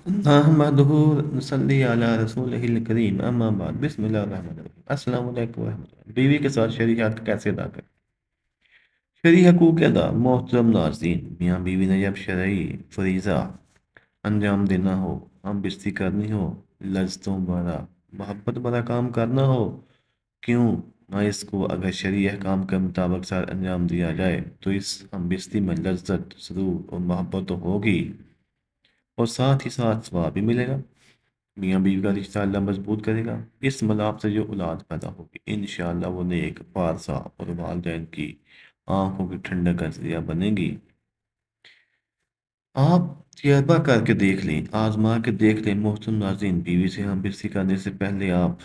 نحمدہ نصلی علی رسول کریم اما بعد بسم اللہ الرحمن الرحیم السلام علیکم ورحمۃ اللہ۔ بیوی کے ساتھ شرعی حق کیسے ادا کریں؟ شرعی حقوق ادا محترم ناظرین، میاں بیوی نے جب شرعی فریضہ انجام دینا ہو، ہم بستی کرنی ہو، لذتوں بڑا محبت بڑا کام کرنا ہو، کیوں نہ اس کو اگر شرعی احکام کے مطابق سر انجام دیا جائے تو اس ہم بستی میں لذت، سرور اور محبت تو ہوگی، اور ساتھ ہی ساتھ ثواب بھی ملے گا۔ میاں بیوی کا رشتہ اللہ مضبوط کرے گا۔ اس ملاپ سے جو اولاد پیدا ہوگی انشاءاللہ وہ نیک، پارسا اور والدین کی آنکھوں کی ٹھنڈک کا ذریعہ بنے گی۔ آپ تجربہ کر کے دیکھ لیں، آزما کے دیکھ لیں محترم ناظرین، بیوی سے ہم بستری کرنے سے پہلے آپ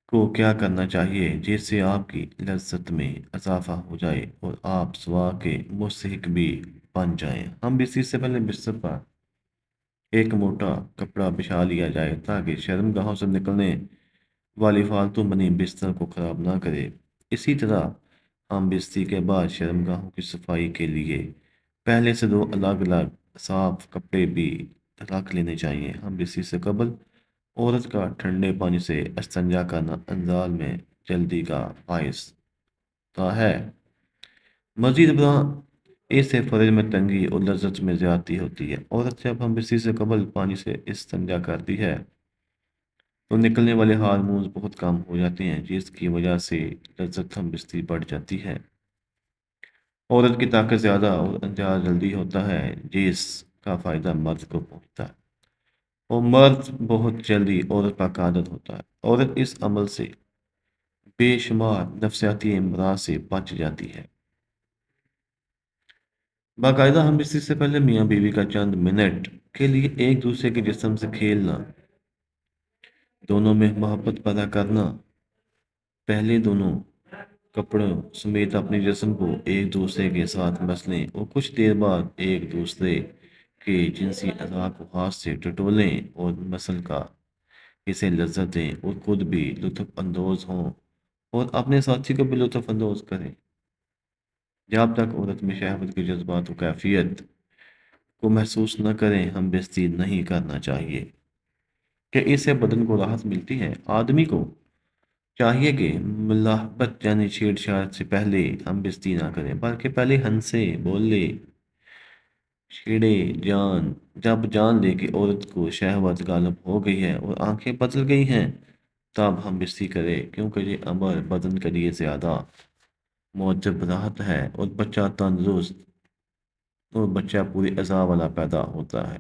کو کیا کرنا چاہیے جس سے آپ کی لذت میں اضافہ ہو جائے اور آپ ثواب کے مستحق بھی بن جائیں۔ ہم بستری سے پہلے بستر پر ایک موٹا کپڑا بچھا لیا جائے تاکہ شرمگاہوں سے نکلنے والی فالتو منی بستر کو خراب نہ کرے۔ اسی طرح ہم بستری کے بعد شرمگاہوں کی صفائی کے لیے پہلے سے دو الگ الگ صاف کپڑے بھی رکھ لینے چاہیے۔ ہم بستری سے قبل عورت کا ٹھنڈے پانی سے استنجا کرنا انزال میں جلدی کا باعث ہوتا ہے۔ مزید برآں اس سے فرج میں تنگی اور لذت میں زیادتی ہوتی ہے۔ عورت جب ہم بستری سے قبل پانی سے استنجا کرتی ہے تو نکلنے والے ہارمونز بہت کم ہو جاتے ہیں، جس کی وجہ سے لذت ہم بستری بڑھ جاتی ہے۔ عورت کی طاقت زیادہ اور انجاز جلدی ہوتا ہے، جس کا فائدہ مرد کو پہنچتا ہے، اور مرد بہت جلدی عورت پر قادر ہوتا ہے۔ عورت اس عمل سے بے شمار نفسیاتی امراض سے بچ جاتی ہے۔ باقاعدہ ہم بستری سے پہلے میاں بیوی کا چند منٹ کے لیے ایک دوسرے کے جسم سے کھیلنا، دونوں میں محبت پیدا کرنا، پہلے دونوں کپڑوں سمیت اپنے جسم کو ایک دوسرے کے ساتھ مسلیں اور کچھ دیر بعد ایک دوسرے کے جنسی اعضاء کو ہاتھ سے ٹٹولیں اور مسل کا اسے لذت دیں اور خود بھی لطف اندوز ہوں اور اپنے ساتھی کو بھی لطف اندوز کریں۔ جب تک عورت میں شہوت کے جذبات و کیفیت کو محسوس نہ کریں، ہم بستری نہیں کرنا چاہیے کہ اس سے بدن کو راحت ملتی ہے۔ آدمی کو چاہیے کہ ملاحبت یعنی چھیڑ چھاڑ سے پہلے ہم بستری نہ کریں، بلکہ پہلے ہنسے بولے چھیڑے جب جان لے کہ عورت کو شہوت غالب ہو گئی ہے اور آنکھیں بدل گئی ہیں تب ہم بستری کرے، کیونکہ یہ امر بدن کے لیے زیادہ معجب راحت ہے اور بچہ تندرست اور بچہ پوری اعضاء والا پیدا ہوتا ہے۔